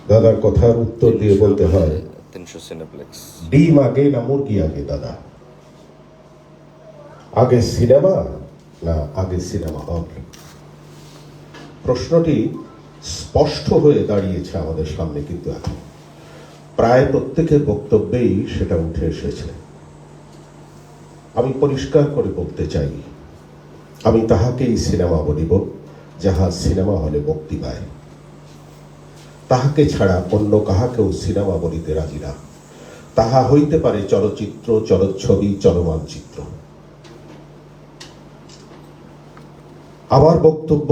দাদার কথার উত্তর দিয়ে বলতে হয় 300 সিনেপ্লেক্স। ডিম আগে না মুরগি আগে দাদা? আগে সিনেমা না আগে সিনেমা হল? প্রশ্নটি স্পষ্ট হয়ে দাঁড়িয়েছে আমাদের সামনে, কিন্তু এখন প্রায় প্রত্যেকের বক্তব্যেই সেটা উঠে এসেছে। আমি পরিষ্কার করে বলতে চাই, আমি তাহাকেই সিনেমা বলিব যাহা সিনেমা হলে মুক্তি পায়। তাহাকে ছাড়া অন্য কাহাকেও সিনেমা বলিতে রাজি না। তাহা হইতে পারে চলচ্চিত্র, চলচ্ছবি, চলমান চিত্র। আমার বক্তব্য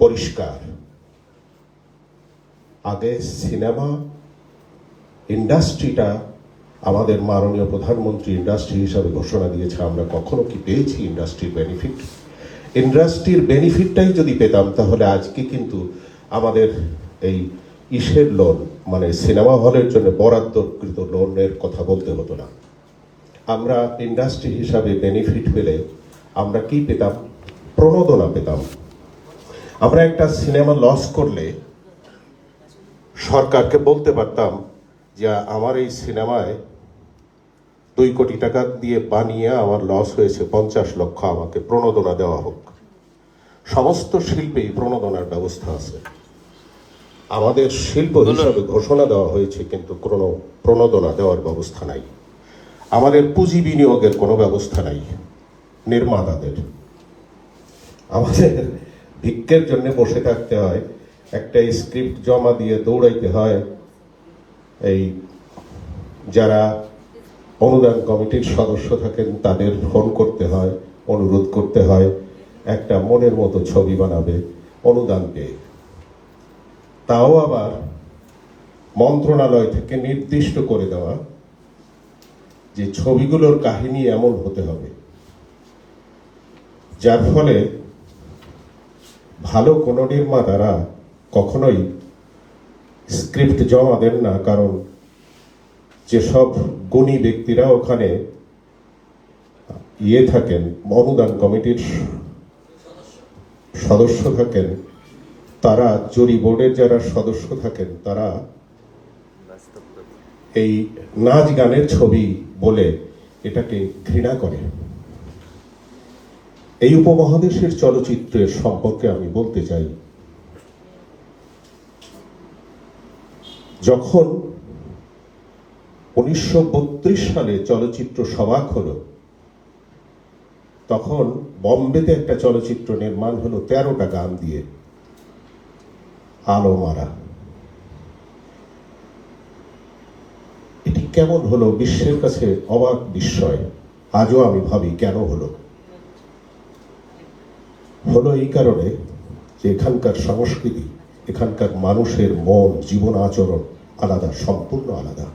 পরিষ্কার, আগে সিনেমা ইন্ডাস্ট্রিটা আমাদের মাননীয় প্রধানমন্ত্রী ইন্ডাস্ট্রি হিসাবে ঘোষণা দিয়েছে। আমরা কখনো কি পেয়েছি ইন্ডাস্ট্রির বেনিফিট? ইন্ডাস্ট্রির বেনিফিটটাই যদি পেতাম তাহলে আজকে কিন্তু আমাদের এই ইসের লোন, মানে সিনেমা হলের জন্য বরাদ্দকৃত লোনের কথা বলতে হতো না। আমরা ইন্ডাস্ট্রি হিসাবে বেনিফিট পেলে আমরা কি পেতাম? প্রণোদনা পেতাম। আমরা একটা সিনেমা লস করলে সরকারকে বলতে পারতাম যে আমার এই সিনেমায় 2 কোটি টাকা দিয়ে বানিয়ে আমার লস হয়েছে, 50 লক্ষ আমাকে প্রণোদনা দেওয়া হোক। সমস্ত শিল্পেই প্রণোদনার ব্যবস্থা আছে। আমাদের শিল্প হিসাবে ঘোষণা দেওয়া হয়েছে, কিন্তু কোনো প্রণোদনা দেওয়ার ব্যবস্থা নাই। আমাদের পুঁজি বিনিয়োগের কোনো ব্যবস্থা নাই নির্মাতাদের। আমাদের ভিক্ষের জন্য বসে থাকতে হয়, একটা স্ক্রিপ্ট জমা দিয়ে দৌড়াইতে হয়। এই যারা অনুদান কমিটির সদস্য থাকেন তাদের ফোন করতে হয়, অনুরোধ করতে হয় একটা মনের মতো ছবি বানাবে অনুদান পেয়ে। তাও আবার মন্ত্রণালয় থেকে নির্দিষ্ট করে দেওয়া যে ছবিগুলোর কাহিনী এমন হতে হবে, যার ফলে ভালো কোনো নির্মাতারা কখনোই স্ক্রিপ্ট জমা দেন না। কারণ যেসব গুণী ব্যক্তিরা ওখানে থাকেন, অনুদান কমিটির সদস্য থাকেন, তারা জুরি বোর্ডের যারা সদস্য থাকেন, তারা এই নাচ গানের ছবি বলে এটাকে ঘৃণা করে। এই উপমহাদেশের চলচ্চিত্রের সম্পর্কে আমি বলতে চাই, যখন 1932 সালে চলচ্চিত্র সবাক হলো, তখন বম্বেতে একটা চলচ্চিত্র নির্মাণ হলো 13টা গান দিয়ে, আলো মারা। এটি কেমন হলো বিশ্বের কাছে অবাক বিস্ময়। আজও আমি ভাবি কেন হলো। হলো এই কারণে যে এখানকার সংস্কৃতি, এখানকার মানুষের মন, জীবন আচরণ আলাদা, সম্পূর্ণ আলাদা।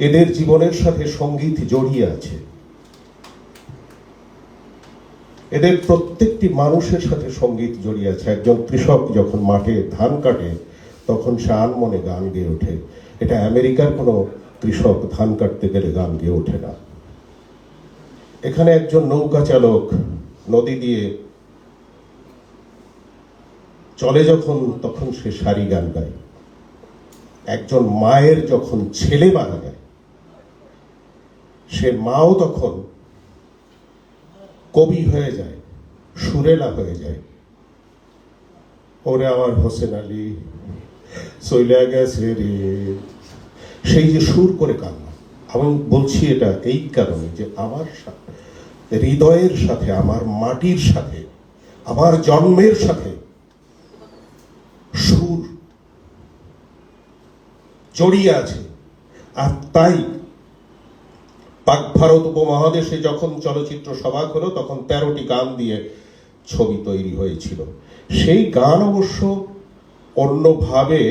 এদের জীবনের সাথে সঙ্গীত জড়িয়ে আছে। এদের প্রত্যেকটি মানুষের সাথে সঙ্গীত জড়িয়ে আছে। একজন কৃষক যখন মাঠে ধান কাটে তখন সে আনমনে গান গেয়ে ওঠে। এটা আমেরিকার কোনো কৃষক ধান কাটতে গেলে গান গেয়ে ওঠে না। এখানে একজন নৌকা চালক নদী দিয়ে চলে যখন, তখন সে সারি গান গায়। একজন মায়ের যখন ছেলে মারা যায়, সে মাও তখন কবি হয়ে যায়, সুরেলা হয়ে যায়। ওরে আমার হোসেন আলী চইলা গেছে রে, সেই যে সুর করে কান্না। আমি বলছি এটা এই কারণে যে আমার হৃদয়ের সাথে, আমার মাটির সাথে, আমার জন্মের সাথে সুর জড়িয়ে আছে। আর তাই পাক ভারত উপমহাদেশে যখন চলচ্চিত্র সবাক হলো, তখন 13টি গান দিয়ে ছবি তৈরি হয়েছিল। সেই গান অবশ্য অন্যভাবে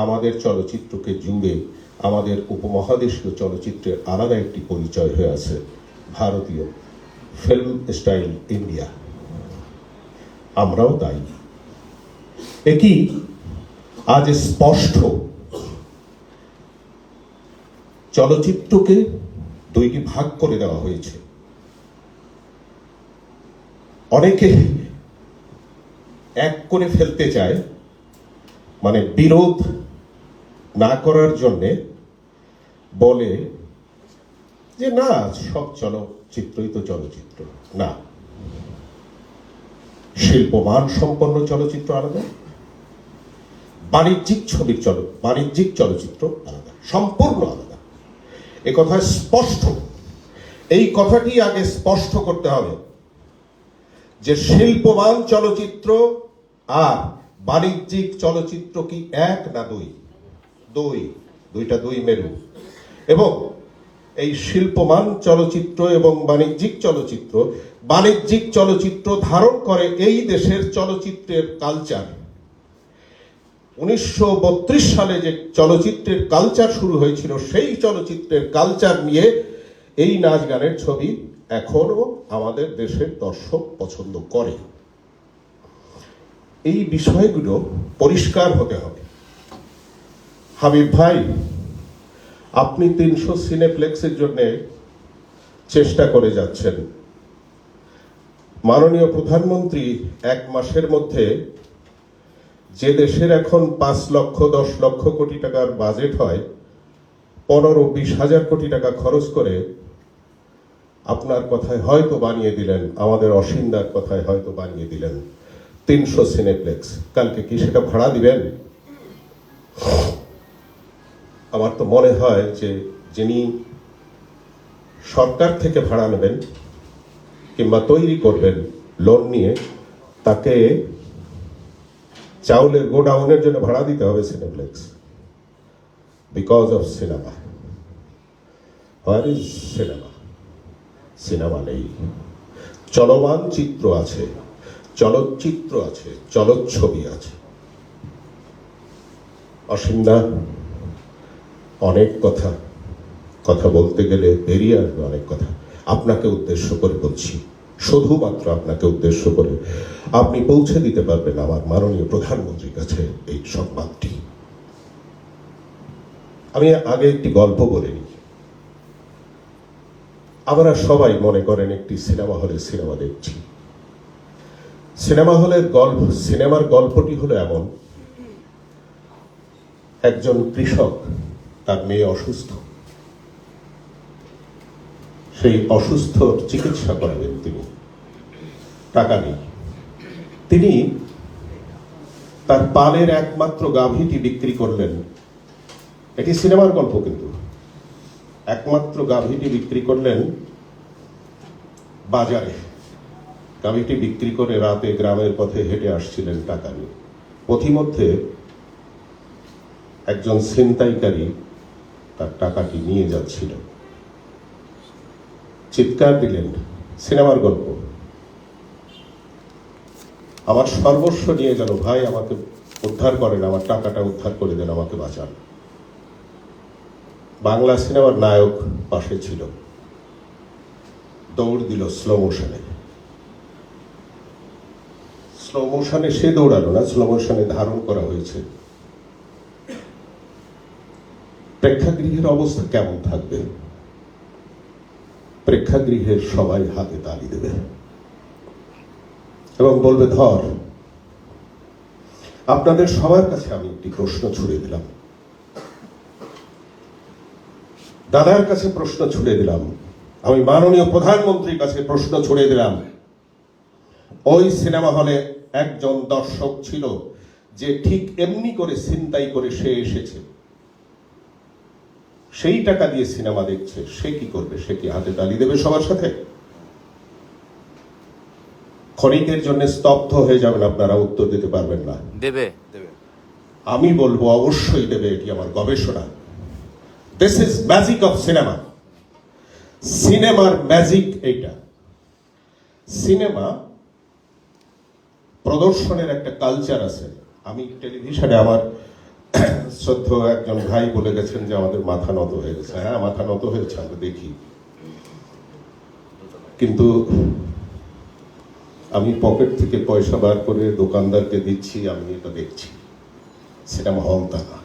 আমাদের চলচ্চিত্রকে জুড়ে আমাদের উপমহাদেশীয় চলচ্চিত্রের আলাদা একটি পরিচয় হয়ে আছে, ভারতীয় ফিল্ম স্টাইল ইন্ডিয়া। আমরাও তাই। একই আজ স্পষ্ট, চলচ্চিত্রকে 2টি ভাগ করে দেওয়া হয়েছে। অনেকে এক করে ফেলতে চায়, মানে বিরোধ না করার জন্যে বলে যে না, সব চলচ্চিত্রই তো চলচ্চিত্র না। শিল্পমান সম্পন্ন চলচ্চিত্র আলাদা, বাণিজ্যিক চলচ্চিত্র আলাদা, সম্পূর্ণ আলাদা। এ কথা স্পষ্ট। এই কথাটি আগে স্পষ্ট করতে হবে যে শিল্পমান চলচ্চিত্র আর বাণিজ্যিক চলচ্চিত্র কি এক না দুইটা মেরু। এবং এই শিল্পমান চলচ্চিত্র এবং বাণিজ্যিক চলচ্চিত্র ধারণ করে এই দেশের চলচ্চিত্রের কালচার। 1932 সালে যে চলচ্চিত্রের কালচার শুরু হয়েছিল, সেই চলচ্চিত্রের কালচার নিয়ে এই নাচ গানের ছবি এখনো আমাদের দেশের দর্শক পছন্দ করে। এই বিষয়গুলো পরিষ্কার হতে হবে। হাবিব ভাই, আপনি 300 সিনেপ্লেক্সের জন্য চেষ্টা করে যাচ্ছেন। মাননীয় প্রধানমন্ত্রী 1 মাসের মধ্যে, যে দেশের এখন 5 লক্ষ 10 লক্ষ কোটি টাকার বাজেট হয়, 15-20 হাজার কোটি টাকা খরচ করে আপনার কথায় হয়তো বানিয়ে দিলেন, আমাদের অসীমদার কথায় হয়তো বানিয়ে দিলেন 300 সিনেপ্লেক্স। কালকে কি সেটা ভাড়া দিবেন? আমার তো মনে হয় যে যিনি সরকার থেকে ভাড়া নেবেন কিংবা তৈরি করবেন লোন নিয়ে, তাকে চাউলের গোডাউনের জন্য ভাড়া দিতে হবে cineplex, because of cinema. Where is cinema? Cinema নেই। চলমান চিত্র আছে, চলচ্চিত্র আছে, চলচ্ছবি আছে। অসীমদা, অনেক কথা বলতে গেলে বেরিয়ে আসবে অনেক কথা। আপনাকে উদ্দেশ্য করে বলছি, শুধুমাত্র আপনাকে উদ্দেশ্য করে। আপনি পৌঁছে দিতে পারবেন আমার মাননীয় প্রধানমন্ত্রীর কাছে এই সংবাদটি। আমি আগে একটি গল্প বলে নিই। আমরা সবাই মনে করেন একটি সিনেমা হলে সিনেমা দেখছি। সিনেমার গল্পটি হলো এমন: একজন কৃষক, তার মেয়ে অসুস্থ, সেই অসুস্থ চিকিৎসা করাবেন তিনি, টাকা নেই। তিনি তার পালের একমাত্র গাভীটি বিক্রি করলেন। এটি সিনেমার গল্প, কিন্তু একমাত্র গাভীটি বিক্রি করলেন বাজারে। গাভীটি বিক্রি করে রাতে গ্রামের পথে হেঁটে আসছিলেন টাকা নিয়ে। পথিমধ্যে একজন ছিনতাইকারী তার টাকাটি নিয়ে যাচ্ছিল। চিৎকার দিলেন, সিনেমার গল্প, আমার সর্বস্ব নিয়ে গেল, ভাই আমাকে উদ্ধার করেন, আমার টাকাটা উদ্ধার করে দেন, আমাকে বাঁচান। বাংলা সিনেমার নায়ক পাশে ছিল, দৌড় দিল স্লো মোশনে। সে দৌড়ালো না, স্লো মোশনে ধারণ করা হয়েছে। প্রেক্ষাগৃহের অবস্থা কেমন থাকবে? প্রেক্ষাগৃহের সবাই হাতে তালি দেবে এবং বলবে ধর। আপনাদের সবার কাছে আমি একটি প্রশ্ন ছুড়ে দিলাম, দাদার কাছে প্রশ্ন ছুড়ে দিলাম, আমি মাননীয় প্রধানমন্ত্রীর কাছে প্রশ্ন ছুড়ে দিলাম। ওই সিনেমা হলে একজন দর্শক ছিল যে ঠিক এমনি করে ছিনতাই করে সে এসেছে, সেই টাকা দিয়ে সিনেমা দেখছে। সে কি করবে? সে কি হাতে তালি দেবে সবার সাথে? ক্ষণিকের জন্য স্তব্ধ হয়ে যাবেন, আপনারা উত্তর দিতে পারবেন না। দেবে। আমি বলবো অবশ্যই দেবে, এটি আমার গবেষণা। This is magic of cinema. সিনেমার ম্যাজিক এইটা। সিনেমা প্রদর্শনের একটা কালচার আছে। আমি টেলিভিশনে, আমার শ্রদ্ধেয় একজন ভাই বলে গেছেন যে আমাদের মাথা নত হয়ে গেছে। হ্যাঁ, মাথা নত হয়েছে, আমরা দেখি। কিন্তু আমি পকেট থেকে পয়সা বার করে দোকানদারকে দিচ্ছি, আমি এটা দেখছি। সিনেমা হল তা না,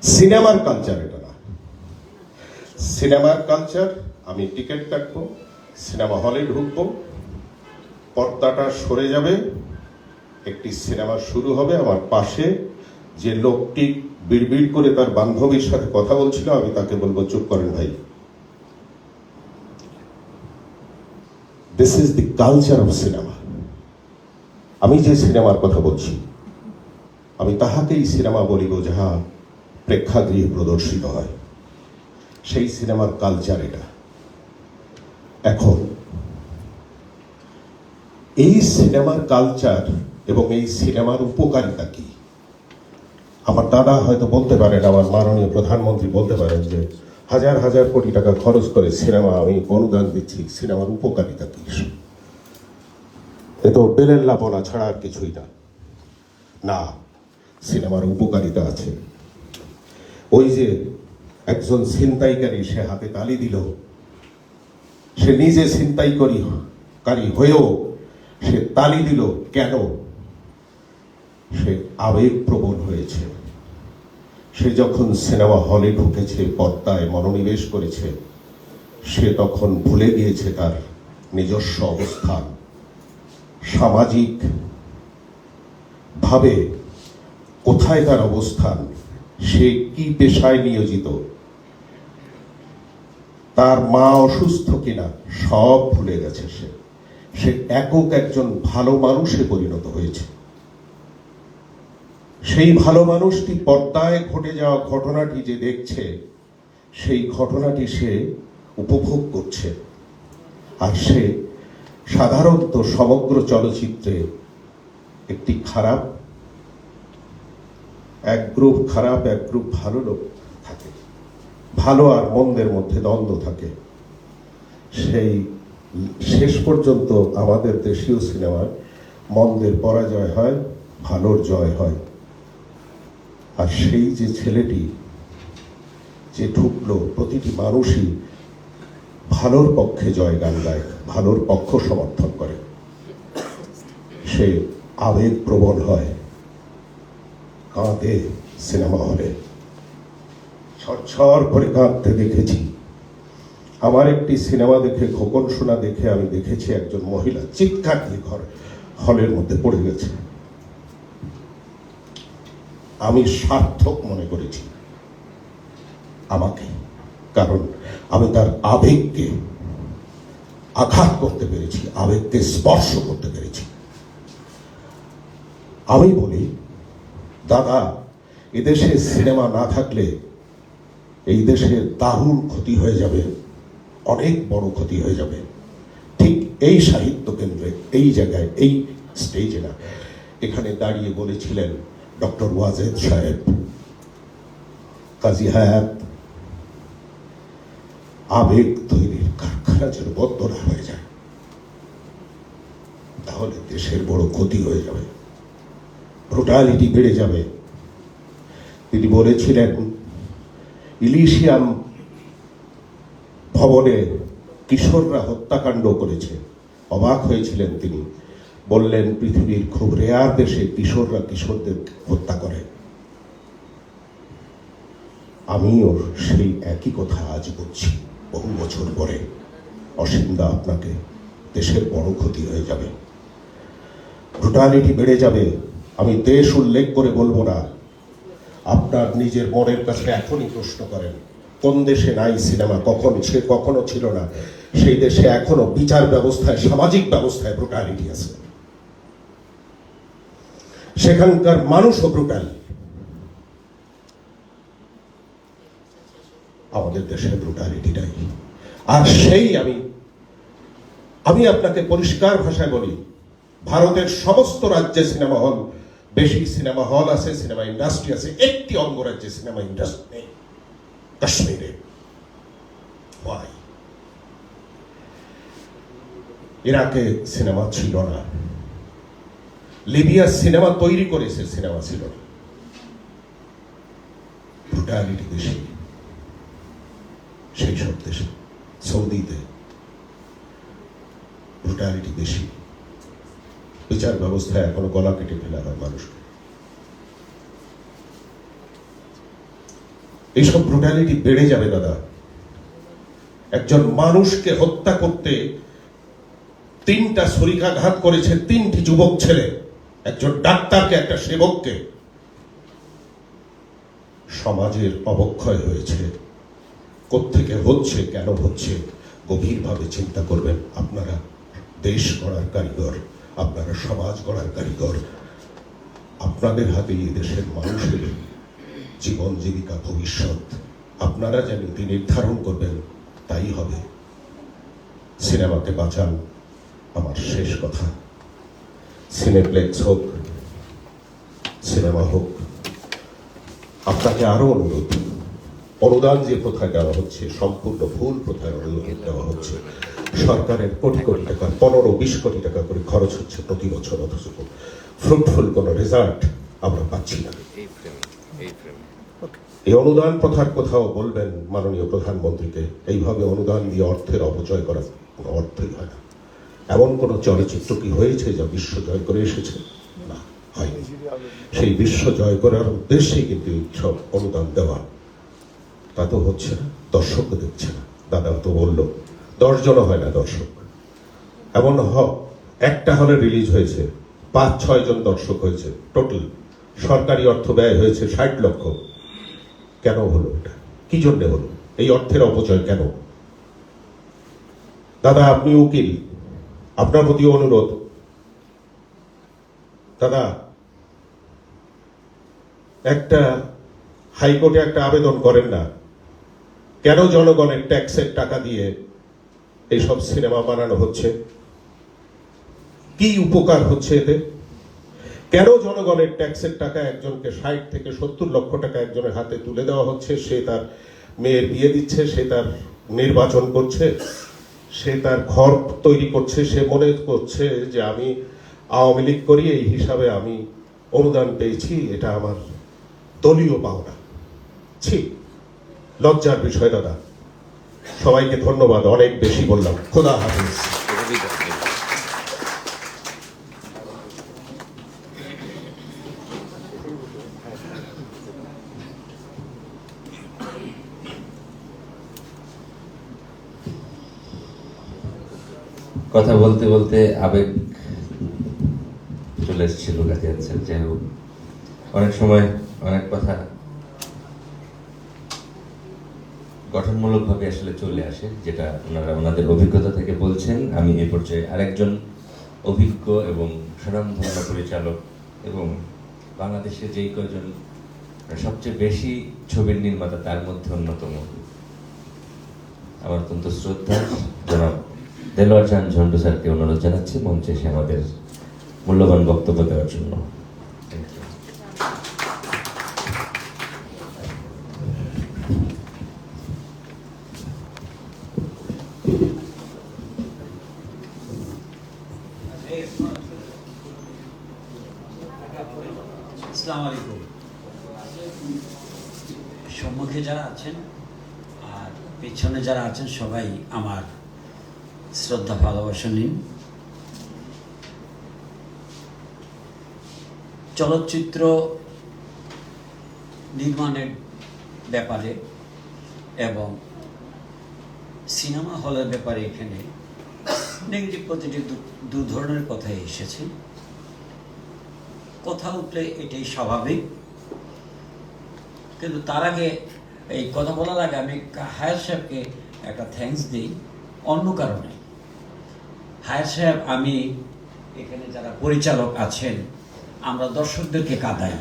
সিনেমার কালচার এটা না। সিনেমার কালচার, আমি টিকিট কাটবো, সিনেমা হলে ঢুকবো, পর্দাটা সরে যাবে, একটি সিনেমা শুরু হবে, আমার পাশে যে লোকটি বিড়বিড় করে তার বান্ধবীর সাথে কথা বলছিল, আমি তাকে বলবো চুপ করেন ভাই। This is the culture of cinema. আমি যে সিনেমার কথা বলছি, আমি তাহাকেই সিনেমা বলিব যাহা প্রেক্ষাগৃহে প্রদর্শিত হয়। সেই সিনেমার কালচার এটা। এখন এই সিনেমার কালচার এবং এই সিনেমার উপকারিতা কি? আমার দাদা হয়তো বলতে পারেন, আমার মাননীয় প্রধানমন্ত্রী বলতে পারেন যে হাজার হাজার কোটি টাকা খরচ করে সিনেমা আমি অনুদান দিচ্ছি, সিনেমার উপকারিতা কি? এ তো বেলেল্লা বলা ছাড়া আর কিছুই না। না, সিনেমার উপকারিতা আছে। ওই যে একজন ছিনতাইকারী, সে হাতে তালি দিল, সে নিজে ছিনতাইকারী হয়েও সে তালি দিল কেন? সে আবেগপ্রবণ হয়েছে। সে যখন সিনেমা হলে ঢুকেছে, পর্দায় মনোনিবেশ করেছে, সে তখন ভুলে গিয়েছে তার নিজস্ব অবস্থান, সামাজিক ভাবে কোথায় তার অবস্থান, সে কি পেশায় নিয়োজিত, তার মা অসুস্থ কিনা, সব ভুলে গেছে। সে একক একজন ভালো মানুষে পরিণত হয়েছে। সেই ভালো মানুষটি পর্দায় ঘটে যাওয়া ঘটনাটি যে দেখছে, সেই ঘটনাটি সে উপভোগ করছে। আর সে সাধারণত সমগ্র চলচ্চিত্রে একটি খারাপ, এক গ্রুপ খারাপ, এক গ্রুপ ভালো লোক থাকে, ভালো আর মন্দের মধ্যে দ্বন্দ্ব থাকে। সেই শেষ পর্যন্ত আমাদের দেশীয় সিনেমায় মন্দের পরাজয় হয়, ভালোর জয় হয়। আর সেই যে ছেলেটি যে ঢুকলো, প্রতিটি মানুষই ভালোর পক্ষে জয়গান গায়, ভালোর পক্ষ সমর্থন করে, সে আবেগপ্রবণ হয়, কাঁদে সিনেমা হলে, ঝরঝর করে কাঁদতে দেখেছি। আমার একটি সিনেমা দেখে, খোকন সোনা দেখে আমি দেখেছি একজন মহিলা চিৎকার দিয়ে হলের মধ্যে পড়ে গেছে। আমি সার্থক মনে করেছি আমাকে, কারণ আমি তার আবেগকে আঘাত করতে পেরেছি, আবেগকে স্পর্শ করতে পেরেছি। আমি বলি, দাদা, এদেশে সিনেমা না থাকলে এই দেশের দারুণ ক্ষতি হয়ে যাবে, অনেক বড় ক্ষতি হয়ে যাবে। ঠিক এই সাহিত্য কেন্দ্রে, এই জায়গায়, এই স্টেজে না, এখানে দাঁড়িয়ে বলেছিলেন ডক্টর ওয়াজেদ সাহেব, কাজী হায়াত, আবেগ তৈরির কারখানা যেন বন্ধ না হয়ে যায়, তাহলে দেশের বড় ক্ষতি হয়ে যাবে, ব্রুটালিটি বেড়ে যাবে। তিনি বলেছিলেন ইলিশিয়াম ভবনে কিশোররা হত্যাকাণ্ড করেছে, অবাক হয়েছিলেন তিনি। বললেন পৃথিবীর খুব রেয়ার দেশে কিশোররা কিশোরদের হত্যা করে। আমিও সেই একই কথা আজ বলছি, বহু বছর পরে। অসীমদা, আপনাকে, দেশের বড় ক্ষতি হয়ে যাবে, ব্রুটালিটি বেড়ে যাবে। আমি দেশ উল্লেখ করে বলবো না, আপনার নিজের মনের কাছে এখনই প্রশ্ন করেন, কোন দেশে নাই সিনেমা? কখনো ছিল না। সেই দেশে এখনো বিচার ব্যবস্থায়, সামাজিক ব্যবস্থায় ব্রুটালিটি আছে। সেখানকার মানুষও ব্রুটাল। আমাদের দেশে ব্রুটালিটি নাই। আর সেই আমি আপনাকে পরিষ্কার ভাষায় বলি, ভারতের সমস্ত রাজ্যে সিনেমা হল, বেশি সিনেমা হল আছে, সিনেমা ইন্ডাস্ট্রি আছে, একটি অঙ্গরাজ্যে সিনেমা ইন্ডাস্ট্রি নেই, কাশ্মীরে। Why? ইরাকে সিনেমা ছিল না, লিবিয়ার সিনেমা তৈরি করেছে, সিনেমা ছিল না। ব্রুটালিটি বেশি সেই সব দেশে। সৌদিতে ব্রুটালিটি বেশি, বিচার ব্যবস্থায় এখনো গলা কেটে ফেলা হয় মানুষকে। এইসব ব্রুটালিটি বেড়ে যাবে দাদা। একজন মানুষকে হত্যা করতে 3টা ছুরিকাঘাত করেছে 3টি যুবক ছেলে, একজন ডাক্তারকে, একটা সেবককে। সমাজের অবক্ষয় হয়েছে, কোত্থেকে হচ্ছে, কেন হচ্ছে, গভীরভাবে চিন্তা করবেন। আপনারা দেশ গড়ার কারিগর, আপনারা সমাজ গড়ার কারিগর। আপনাদের হাতে এই দেশের মানুষের জীবন জীবিকা ভবিষ্যৎ আপনারা যেন নীতি নির্ধারণ করবেন, তাই হবে। সিনেমাকে বাঁচান, আমার শেষ কথা। সিনেপ্লেক্স হোক, সিনেমা হোক। আপনাকে আরো অনুদান যে প্রথায় দেওয়া হচ্ছে সম্পূর্ণ ভুল প্রথায় অনুদান দেওয়া হচ্ছে। সরকারের কোটি কোটি টাকা, 15-20 কোটি টাকা করে খরচ হচ্ছে প্রতি বছর, অথচ ফ্রুটফুল কোনো রেজাল্ট আমরা পাচ্ছি না। এই অনুদান প্রথার কোথাও বলবেন মাননীয় প্রধানমন্ত্রীকে, এইভাবে অনুদান দিয়ে অর্থের অপচয় করার কোনো অর্থই হয় না। এমন কোন চলচ্চিত্র কি হয়েছে যা বিশ্ব জয় করে এসেছে? না, হয়নি। সেই বিশ্ব জয় করার উদ্দেশ্যেই কিন্তু সব অনুদান দেওয়া। তা তো হচ্ছে না, দর্শকও দেখছে না। দাদা তো বললো 10 জনও হয় না দর্শক। এমন একটা হলে রিলিজ হয়েছে, 5-6 জন দর্শক হয়েছে। টোটাল সরকারি অর্থ ব্যয় হয়েছে 60 লক্ষ। কেন হলো এটা? কি জন্যে হলো? এই অর্থের অপচয় কেন? দাদা আপনি উকিল, আপনার প্রতি অনুরোধ, দাদা একটা হাইকোর্টে একটা আবেদন করেন না, কেন জনগণের ট্যাক্সের টাকা দিয়ে এইসব সিনেমা বানানো হচ্ছে? কি উপকার হচ্ছে এতে? কেন জনগণের ট্যাক্সের টাকা একজনকে 60 থেকে 70 লক্ষ টাকা একজনের হাতে তুলে দেওয়া হচ্ছে? সে তার মেয়ের বিয়ে দিচ্ছে, সে তার নির্বাচন করছে, সে তার ঘর তৈরি করছে, সে মনে করছে যে আমি আওয়ামী লীগ করি, এই হিসাবে আমি অনুদান পেয়েছি, এটা আমার দলীয় পাওনা। ছি, লজ্জার বিষয় দাদা। সবাইকে ধন্যবাদ, অনেক বেশি বললাম। খোদা হাফেজ। কথা বলতে বলতে আবেগ চলে এসেছিল, কাছে যাচ্ছে। যাই হোক, অনেক সময় অনেক কথা গঠনমূলকভাবে আসলে চলে আসে, যেটা ওনারা ওনাদের অভিজ্ঞতা থেকে বলছেন। আমি এই পর্যায়ে আরেকজন অভিজ্ঞ এবং স্বনামধন্য পরিচালক এবং বাংলাদেশে যেই কয়জন সবচেয়ে বেশি ছবির নির্মাতা তার মধ্যে অন্যতম আমার অত্যন্ত শ্রদ্ধা জনাব দেলোয়ার চাঁদ ঝন্টু স্যারকে অনুরোধ জানাচ্ছি মঞ্চে এসে আমাদের মূল্যবান বক্তব্য দেওয়ার জন্য। আসসালামু আলাইকুম। সম্মুখে যারা আছেন আর পেছনে যারা আছেন সবাই আমার শ্রদ্ধা ভালোবাসা নিন। চলচ্চিত্র নির্মাণের ব্যাপারে এবং সিনেমা হলের ব্যাপারে এখানে নেগেটিভ পজিটিভ দু ধরনের কথাই এসেছে। কথা উঠলে এটাই স্বাভাবিক, কিন্তু তার আগে এই কথা বলার আগে আমি হায়ার সাহেবকে একটা থ্যাঙ্কস দিই অন্য কারণে। হায়ার সাহেব, আমি এখানে যারা পরিচালক আছেন আমরা দর্শকদেরকে কাঁদাই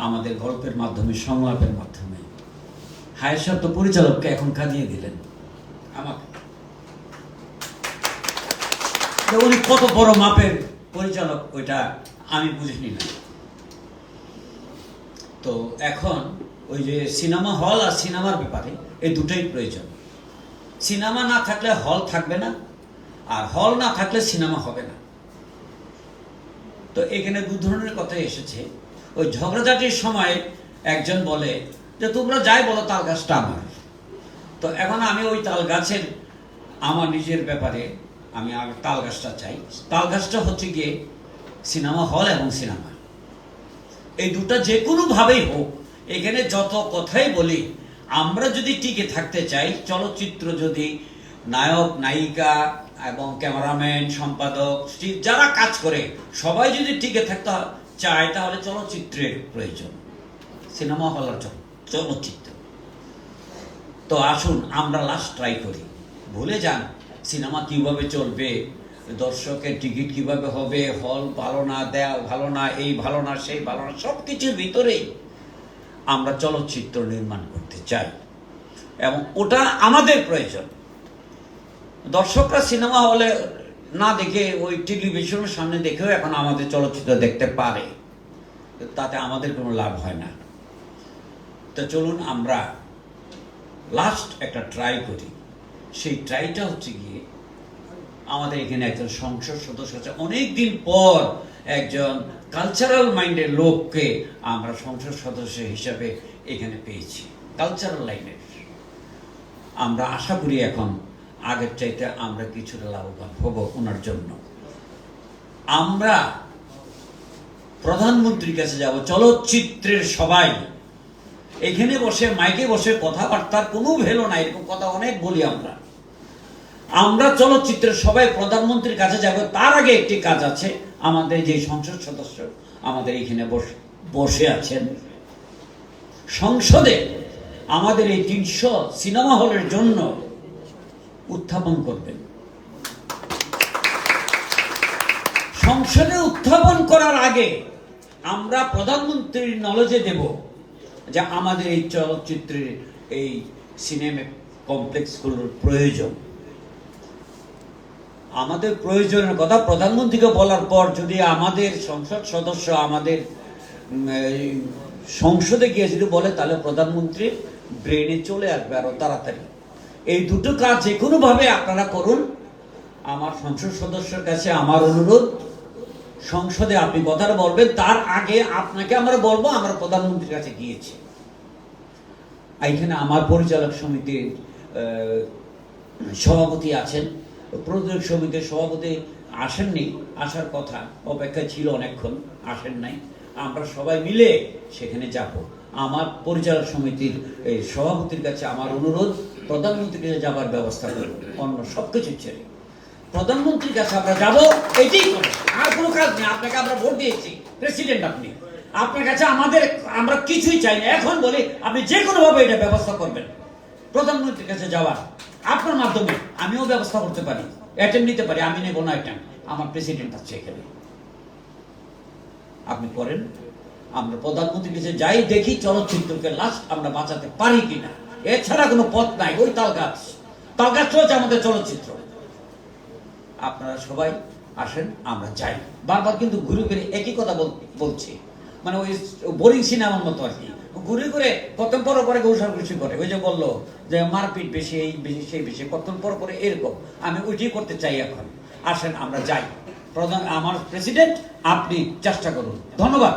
আমাদের গল্পের মাধ্যমে, সংলাপের মাধ্যমে। হায়ার সাহেব তো পরিচালককে এখন কাঁদিয়ে দিলেন আমাকে। উনি কত বড় মাপের পরিচালক ওইটা আমি বুঝিনি না। তো এখন ওই যে সিনেমা হল আর সিনেমার ব্যাপারে এই দুটোই প্রয়োজন। সিনেমা না থাকলে হল থাকবে না, আর হল না থাকলে সিনেমা হবে না। তো এখানে দু ধরনের কথা এসেছে। ওই ঝগড়াঝাটির সময় একজন বলে যে তোমরা যাই বলো, তাল গাছটা আমার। তো এখন আমি ওই তাল গাছের আমার নিজের ব্যাপারে আমি তাল গাছটা চাই। তাল গাছটা হচ্ছে গিয়ে সিনেমা হল এবং সিনেমা, এই দুটা যে কোনোভাবেই হোক। এখানে যত কথাই বলি, আমরা যদি টিকে থাকতে চাই, চলচ্চিত্র যদি নায়ক নায়িকা এবং ক্যামেরাম্যান, সম্পাদক, যারা কাজ করে সবাই যদি টিকে থাকতে চায়, তাহলে চলচ্চিত্রের প্রয়োজন। সিনেমা হল আর চলচ্চিত্র। তো আসুন আমরা লাস্ট ট্রাই করি, ভুলে যান সিনেমা কিভাবে চলবে, দর্শকের টিকিট কিভাবে হবে, হল ভালো না, দেয়া ভালো না, এই ভালো না, সেই ভালো না, সব কিছুর ভিতরেই আমরা চলচ্চিত্র নির্মাণ করতে চাই এবং ওটা আমাদের প্রয়োজন। দর্শকরা সিনেমা হলে না দেখে ওই টেলিভিশনের সামনে দেখেও এখন আমাদের চলচ্চিত্র দেখতে পারে, তাতে আমাদের কোনো লাভ হয় না। তো চলুন আমরা লাস্ট একটা ট্রাই করি। সেই ট্রাইটা হচ্ছে গিয়ে আমাদের এখানে একজন সংসদ সদস্য আছে, অনেকদিন পর একজন কালচারাল মাইন্ডের লোককে আমরা সংসদ সদস্য হিসাবে এখানে পেয়েছি, কালচারাল লাইনের। আমরা আশা করি এখন আগের চাইতে আমরা কিছুটা লাভবান হব ওনার জন্য। আমরা প্রধানমন্ত্রীর কাছে যাব, চলচ্চিত্রের সবাই এখানে বসে মাইকে বসে কথাবার্তার কোনো ভ্যালু নাই, এরকম কথা অনেক বলি আমরা। আমরা চলচ্চিত্রের সবাই প্রধানমন্ত্রীর কাছে যাব। তার আগে একটি কাজ আছে, আমাদের যে সংসদ সদস্য আমাদের এখানে বসে আছেন সংসদে, আমাদের এই 300 সিনেমা হলের জন্য উত্থাপন করবেন। সংসদে উত্থাপন করার আগে আমরা প্রধানমন্ত্রীর নলেজে দেব যে আমাদের এই চলচ্চিত্রের এই সিনেমা কমপ্লেক্সগুলোর প্রয়োজন। আমাদের প্রয়োজনের কথা প্রধানমন্ত্রীকে বলার পর যদি আমাদের সংসদ সদস্য আমাদের সংসদে গিয়ে যদি বলে, তাহলে প্রধানমন্ত্রীর ব্রেনে চলে আসবে আরো তাড়াতাড়ি। এই দুটো কাজ যে কোনো ভাবে আপনারা করুন। আমার সংসদ সদস্যের কাছে আমার অনুরোধ, সংসদে আপনি কথাটা বলবেন, তার আগে আপনাকে আমরা বলবো আমরা প্রধানমন্ত্রীর কাছে গিয়েছি। এখানে আমার পরিচালক সমিতির সভাপতি আছেন, প্রযোজক সমিতির সভাপতি আসেননি, আসার কথা, অপেক্ষায় ছিল অনেকক্ষণ, আসেন নাই। আমরা সবাই মিলে সেখানে যাব। আমার পরিচালক সমিতির সভাপতির কাছে আমার অনুরোধ, প্রধানমন্ত্রীর কাছে যাবার ব্যবস্থা করব, অন্য সবকিছু ছেড়ে প্রধানমন্ত্রীর কাছে আমরা যাব। এটাই করব, আর কোনো কাজ নেই। আপনাকে আমরা ভোট দিয়েছি, প্রেসিডেন্ট আপনি, আপনার কাছে আমরা কিছুই চাই না। এখন বলি আপনি যে কোনো ভাবে এটা ব্যবস্থা করবেন প্রধানমন্ত্রীর কাছে যাওয়ার। আপনার মাধ্যমে আমিও ব্যবস্থা করতে পারি, অ্যাটেম্প নিতে পারি। আমি নেব না অ্যাটেম্প, আমার প্রেসিডেন্ট আছে এখানে, আপনি করেন। আমরা প্রধানমন্ত্রীর কাছে যাই, দেখি চলচ্চিত্রকে লাস্ট আমরা বাঁচাতে পারি কিনা। এছাড়া কোনো পথ নাই। ওই তাল গাছ হচ্ছে আমাদের চলচ্চিত্র। আপনারা সবাই আসেন, আমরা যাই। বারবার কিন্তু ঘুরে ফিরে একই কথা বলছি, মানে ওই বোরিং সিনেমার মতো আর কি। ঘুরে ঘুরে কতক্ষণ পর পরে ঘুষাঘুষি করে। ওই যে বললো যে মারপিট বেশি, এই বেশি, সেই বেশি, কতক্ষণ পর পরে এরকম। আমি ওইটাই করতে চাই এখন। আসেন আমরা যাই। আমার প্রেসিডেন্ট, আপনি চেষ্টা করুন। ধন্যবাদ।